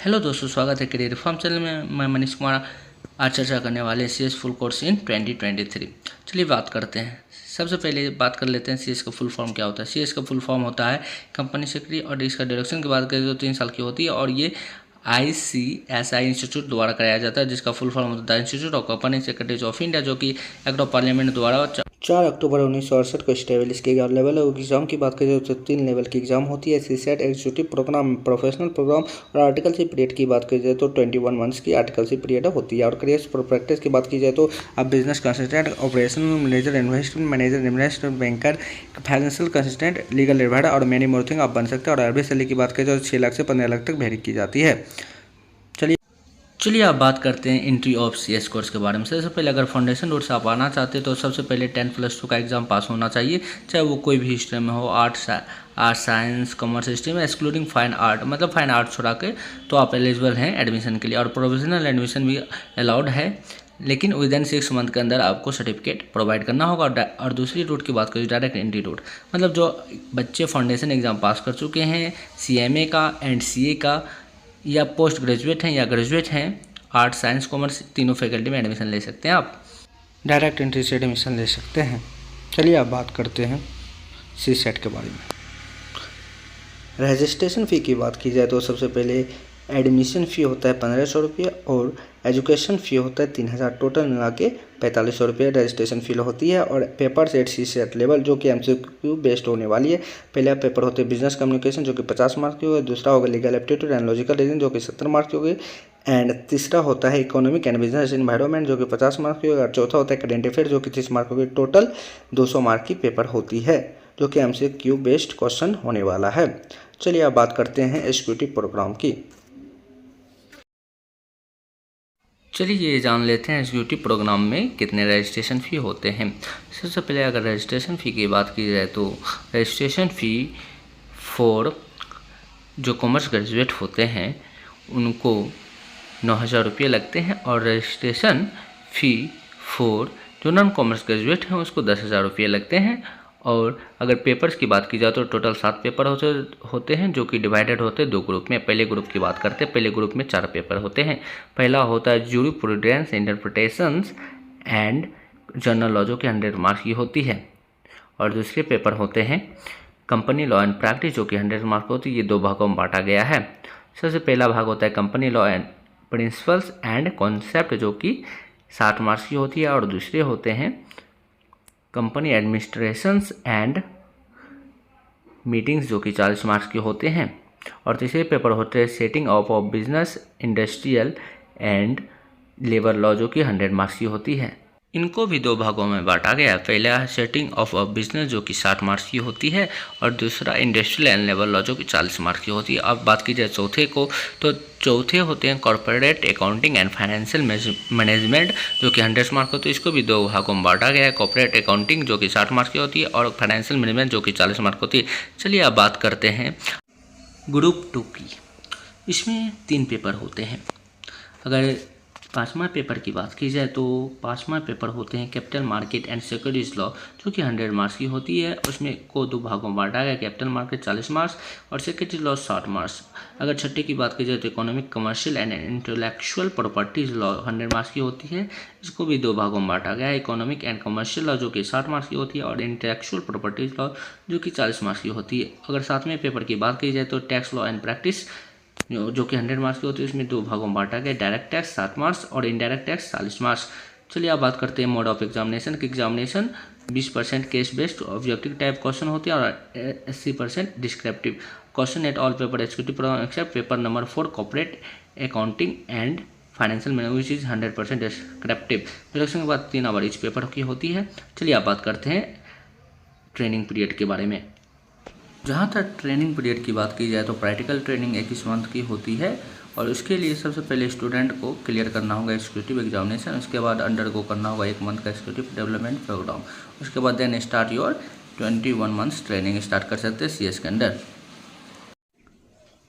Hello दोस्तों, स्वागत है करियर रिफॉर्म चैनल में। मैं मनीष कुमार आज चर्चा करने वाले CS फुल कोर्स इन 2023। चलिए बात करते हैं। सबसे पहले बात कर लेते हैं CS का फुल फॉर्म क्या होता है। CS का फुल फॉर्म होता है कंपनी सेक्रेटरी, और इसका डायरेक्शन की बात करें तो 3 साल की होती है, और ये ICSI इंस्टीट्यूट द्वारा कराया जाता है, जिसका फुल फॉर्म होता है institute of company secretaries of India, जो कि एक्ट ऑफ पार्लियामेंट द्वारा 4 अक्टूबर 1968 को स्टेब्लिश किया गया। लेवल ऑफ एग्जाम की बात करें तो 3 लेवल की एग्जाम होती है। CSET executive programme, professional programme, और आर्टिकल सी पीरियड की बात की जाए तो 21 मंथ्स की आर्टिकल सी पीरियड होती है। और करियर प्रैक्टिस की बात की जाए तो आप business consultant, operational manager, investment manager, investment banker, financial consultant, legal adviser और मैनी मोर थिंग आप बन सकते हैं। और एवरेज सैलरी की बात करें तो 6 लाख से 15 लाख तक वेरी की जाती है। चलिए आप बात करते हैं एंट्री ऑफ CS कोर्स के बारे में। सबसे पहले अगर फाउंडेशन रोड से आप आना चाहते हैं तो सबसे पहले 10+2 का एग्जाम पास होना चाहिए, चाहे वो कोई भी स्ट्रीम में हो, आर्ट, साइंस, कॉमर्स स्ट्रीम में, एक्सक्लूडिंग फाइन आर्ट, मतलब फाइन आर्ट छोड़ा के, तो आप एलिजिबल हैं एडमिशन के लिए। और प्रोविजनल एडमिशन भी अलाउड है, लेकिन विदिन 6 मंथ के अंदर आपको सर्टिफिकेट प्रोवाइड करना होगा। और दूसरी रूट की बात करें, डायरेक्ट एंट्री रूट, मतलब जो बच्चे फाउंडेशन एग्जाम पास कर चुके हैं CMA का एंड CA का, या पोस्ट ग्रेजुएट हैं या ग्रेजुएट हैं, आर्ट, साइंस, कॉमर्स तीनों फैकल्टी में एडमिशन ले सकते हैं। आप डायरेक्ट एंट्री से एडमिशन ले सकते हैं। चलिए आप बात करते हैं CSET के बारे में। रजिस्ट्रेशन फ़ी की बात की जाए तो सबसे पहले एडमिशन फ़ी होता है 1500 रुपये, और एजुकेशन फ़ी होता है 3000, टोटल मिला के 4500 रुपये रजिस्ट्रेशन फ़ी होती है। और पेपर सेट CSET लेवल जो कि MCQ बेस्ड होने वाली है। पहला पेपर होते हैं बिजनेस कम्युनिकेशन जो कि 50 मार्क्स की होगी, दूसरा होगा legal aptitude and logical reasoning जो कि 70 मार्क्स की होगी, एंड तीसरा होता है इकोनॉमिक एंड बिजनेस एनवायरनमेंट जो कि 50 मार्क्स की होगी, और चौथा होता है करेंट अफेयर जो कि 30 मार्क्स की होगी। टोटल 200 मार्क की पेपर होती है, जो कि MCQ बेस्ड क्वेश्चन होने वाला है। चलिए अब बात करते हैं एग्जीक्यूटिव प्रोग्राम की। चलिए ये जान लेते हैं एग्जीक्यूटिव प्रोग्राम में कितने रजिस्ट्रेशन फ़ी होते हैं। सबसे पहले अगर रजिस्ट्रेशन फ़ी की बात की जाए तो रजिस्ट्रेशन फ़ी फॉर जो कॉमर्स ग्रेजुएट होते हैं उनको 9000 रुपये लगते हैं, और रजिस्ट्रेशन फ़ी फॉर जो नॉन कॉमर्स ग्रेजुएट हैं उसको 10,000 रुपये लगते हैं। और अगर पेपर्स की बात की जाए तो टोटल 7 पेपर होते हैं, जो कि डिवाइडेड होते हैं 2 ग्रुप में। पहले ग्रुप की बात करते हैं, पहले ग्रुप में 4 पेपर होते हैं। पहला होता है jurisprudence, interpretations and general law जो कि 100 मार्क्स की होती है। और दूसरे पेपर होते हैं कंपनी लॉ एंड प्रैक्टिस जो कि 100 मार्क्स होती है। ये 2 भागों में बांटा गया है। सबसे पहला भाग होता है company law and principles and concept जो कि 60 मार्क्स की होती है, और दूसरे होते हैं कंपनी एडमिनिस्ट्रेशंस एंड मीटिंग्स जो कि 40 मार्क्स के होते हैं। और तीसरे पेपर होते हैं setting up of business, industrial and labour law जो कि 100 मार्क्स की होती है। इनको भी 2 भागों में बांटा गया। पहला है सेटिंग ऑफ अ बिजनेस जो कि 60 मार्क्स की होती है, और दूसरा इंडस्ट्रियल एंड लेबर लॉ जो कि 40 मार्क्स की होती है। अब बात की जाए चौथे को, तो चौथे होते हैं corporate accounting and financial management जो कि 100 मार्क्स होती है। इसको भी 2 भागों में बांटा गया है, कॉर्पोरेट अकाउंटिंग जो कि 60 मार्क्स की होती है, और फाइनेंशियल मैनेजमेंट जो कि 40 मार्क्स होती है। चलिए अब बात करते हैं ग्रुप 2 की। इसमें 3 पेपर होते हैं। अगर 5वां पेपर की बात की जाए तो 5वां पेपर होते हैं capital market and securities law जो कि 100 मार्क्स की होती है। उसमें को 2 भागों में बांटा गया, कैपिटल मार्केट 40 मार्क्स और सिक्योरिटीज लॉ 60 मार्क्स। अगर छठे की बात की जाए तो economic, commercial and intellectual properties law 100 marks की होती है। इसको भी 2 भागों में बांटा गया है, इकोनॉमिक एंड कमर्शियल लॉ जो कि 60 मार्क्स की होती है, और इंटेलेक्चुअल प्रॉपर्टीज लॉ जो कि 40 मार्क्स की होती है। अगर 7वें पेपर की बात की जाए तो टैक्स लॉ एंड प्रैक्टिस जो कि 100 मार्क्स की होती है, उसमें 2 भागों में बांटा गया, डायरेक्ट टैक्स 7 मार्क्स और इनडायरेक्ट टैक्स 40 मार्क्स। चलिए अब बात करते हैं मोड ऑफ एग्जामिनेशन की। Examination 20% case based objective type question होते हैं, और 80% descriptive question at all paper executive programme except paper number 4 corporate accounting and financial management which is 100% descriptive. Election के बाद 3 आवर इच पेपर की होती है। चलिए आप बात करते हैं ट्रेनिंग पीरियड के बारे में। जहाँ तक ट्रेनिंग पीरियड की बात की जाए तो प्रैक्टिकल ट्रेनिंग 21 मंथ की होती है, और उसके लिए सबसे पहले स्टूडेंट को क्लियर करना होगा एग्जीक्यूटिव एग्जामिनेशन। उसके बाद अंडरगो करना होगा 1 मंथ का एग्जीक्यूटिव डेवलपमेंट प्रोग्राम। उसके बाद then start your 21 months training start कर सकते हैं CS के अंडर।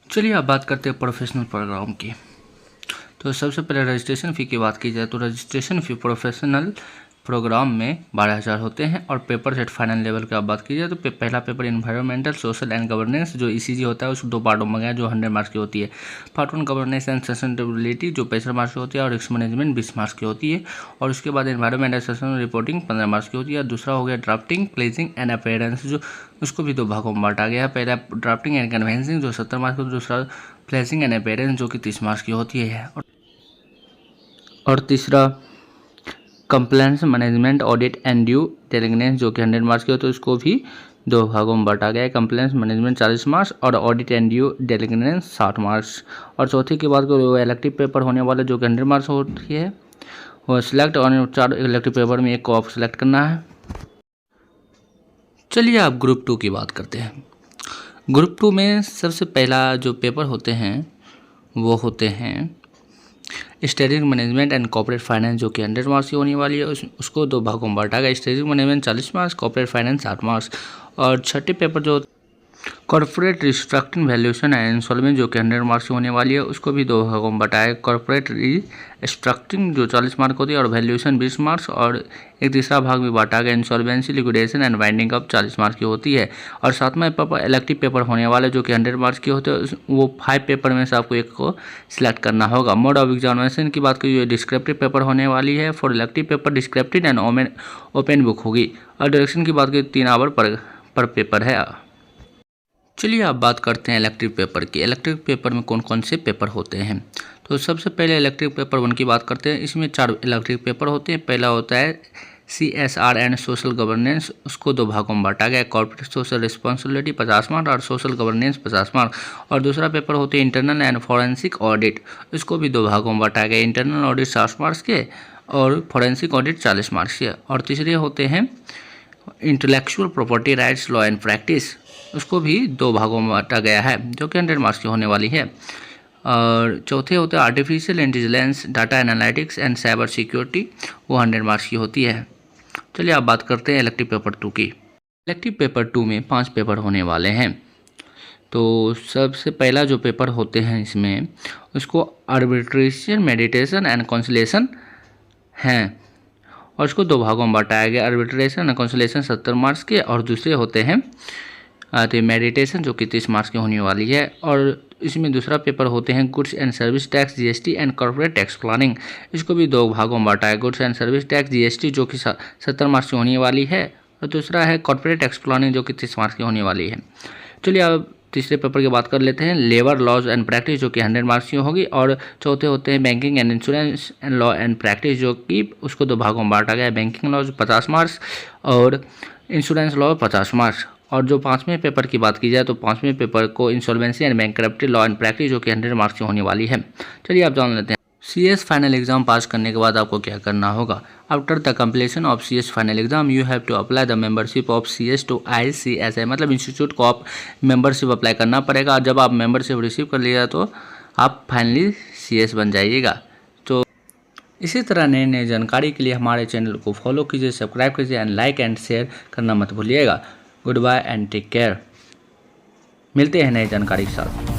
चलिए अब बात करते हैं प्रोफेशनल प्रोग्राम की। तो सबसे पहले रजिस्ट्रेशन फ़ी की बात की जाए तो रजिस्ट्रेशन फ़ी प्रोफेशनल प्रोग्राम में 12,000 होते हैं। और पेपर सेट फाइनल लेवल की आप बात कीजिए तो पहला paper environmental, social and governance जो ECG होता है उसको 2 पार्टों में गया जो 100 मार्क्स की होती है। पार्ट 1 गवर्नेंस एंड सस्टेनेबिलिटी जो 65 मार्क्स की होती है और रिस्क मैनेजमेंट 20 मार्क्स की होती है। और उसके बाद इन्वायरमेंट एंड रिपोर्टिंग 15 मार्क्स की होती है। दूसरा हो गया ड्राफ्टिंग, प्लेजिंग एंड अपीयरेंस जो उसको भी 2 भागों में बांटा गया है। पहला ड्राफ्टिंग एंड कन्वेंसिंग जो 70 मार्क्स की, दूसरा प्लेजिंग एंड अपीयरेंस जो कि 30 मार्क्स की होती है। और तीसरा compliance management, audit and due diligence जो कि 100 मार्क्स की होती है उसको भी 2 भागों में बांटा गया है। कंप्लायंस मैनेजमेंट 40 मार्क्स और audit and due diligence 60 marks. और चौथी की बात करें वो इलेक्टिव पेपर होने वाला जो कि 100 मार्क्स होती है वो सिलेक्ट, और 4 इलेक्टिव पेपर में एक को आप सिलेक्ट करना है। चलिए आप ग्रुप 2 की बात करते हैं। ग्रुप 2 में सबसे पहला जो पेपर होते हैं वो होते हैं strategic management and corporate finance जो कि 100 मार्क्स की होने वाली है। उसको 2 भागों में बांटा गया। Strategic management 40 marks, corporate finance 60 marks. और छठे पेपर जो कॉर्पोरेट रिस्ट्रक्चरिंग, वैल्यूएशन एंड इंसॉल्वेंस जो कि 100 मार्क्स की होने वाली है उसको भी 2 भागों में बांटा। कॉर्पोरेट रिस्ट्रक्चरिंग जो 40 मार्क होती है और वैल्यूएशन 20 मार्क्स। और एक तीसरा भाग भी बांटा गया insolvency, liquidation and winding up 40 marks की होती है। और सातवां पेपर इलेक्टिव पेपर होने वाले जो कि 100 मार्क्स के होते हैं वो 5 पेपर में से आपको एक को सिलेक्ट करना होगा। मोड ऑफ एग्जामिनेशन की बात करिए डिस्क्रिप्टिव पेपर होने वाली है। For elective paper descriptive and open book होगी। और डायरेक्शन की बात करिए 3 आवर पर पेपर है। चलिए आप बात करते हैं इलेक्टिव पेपर की। इलेक्टिव पेपर में कौन कौन से पेपर होते हैं। तो सबसे पहले इलेक्टिव पेपर 1 की बात करते हैं। इसमें 4 इलेक्टिव पेपर होते हैं। पहला होता है CSR एंड सोशल गवर्नेंस, उसको 2 भागों में बांटा गया। कॉर्पोरेट सोशल रिस्पॉन्सिबिलिटी 50 मार्क्स और सोशल गवर्नेंस 50 मार्क्स। और दूसरा पेपर होते हैं इंटरनल एंड फॉरेंसिक ऑडिट, इसको भी 2 भागों में बांटा गया। इंटरनल ऑडिट 60 मार्क्स के और फॉरेंसिक ऑडिट 40 मार्क्स के। और तीसरे होते हैं intellectual property rights, law and practice, उसको भी 2 भागों में बांटा गया है जो कि 100 मार्क्स की होने वाली है। और चौथे होते हैं artificial intelligence, data analytics and cyber security, वो 100 मार्क्स की होती है। चलिए आप बात करते हैं इलेक्टिव पेपर 2 की। इलेक्टिव पेपर 2 में 5 पेपर होने वाले हैं। तो सबसे पहला जो पेपर होते हैं इसमें उसको आर्बिट्रेशन, मेडिटेशन एंड कंसोलिडेशन हैं और उसको 2 भागों में बांटा गया। आर्बिट्रेशन एंड कंसोलिडेशन 70 मार्क्स के और दूसरे होते हैं तो मेडिटेशन जो कि 30 मार्क्स की होने वाली है। और इसमें दूसरा पेपर होते हैं goods and service tax, GST and corporate tax planning, इसको भी 2 भागों में बांटा है। Goods and service tax GST जो कि 70 मार्क्स की होने वाली है और दूसरा है कॉर्पोरेट टैक्स प्लानिंग जो कि 30 मार्क्स की होने वाली है। चलिए अब तीसरे पेपर की बात कर लेते हैं लेबर लॉज एंड प्रैक्टिस जो कि 100 मार्क्स की होगी। और चौथे होते हैं banking and insurance and law and practice जो कि उसको 2 भागों में बांटा गया है। बैंकिंग लॉज 50 मार्क्स और इंश्योरेंस लॉ 50 मार्क्स। और जो 5वें पेपर की बात की जाए तो 5वें पेपर को insolvency and bankruptcy, law and practice जो कि 100 मार्क्स की होने वाली है। चलिए आप जान लेते हैं CS फाइनल एग्जाम पास करने के बाद आपको क्या करना होगा। After the completion of CS final exam you have to apply the membership of CS to ICSI, मतलब इंस्टीट्यूट को आप मेंबरशिप अप्लाई करना पड़ेगा। जब आप मेंबरशिप रिसीव कर लिया तो आप फाइनली CS बन जाइएगा। तो इसी तरह नए नए जानकारी के लिए हमारे चैनल को फॉलो कीजिए, सब्सक्राइब कीजिए एंड लाइक एंड शेयर करना मत भूलिएगा। Good bye and take care. मिलते हैं नई जानकारी के साथ।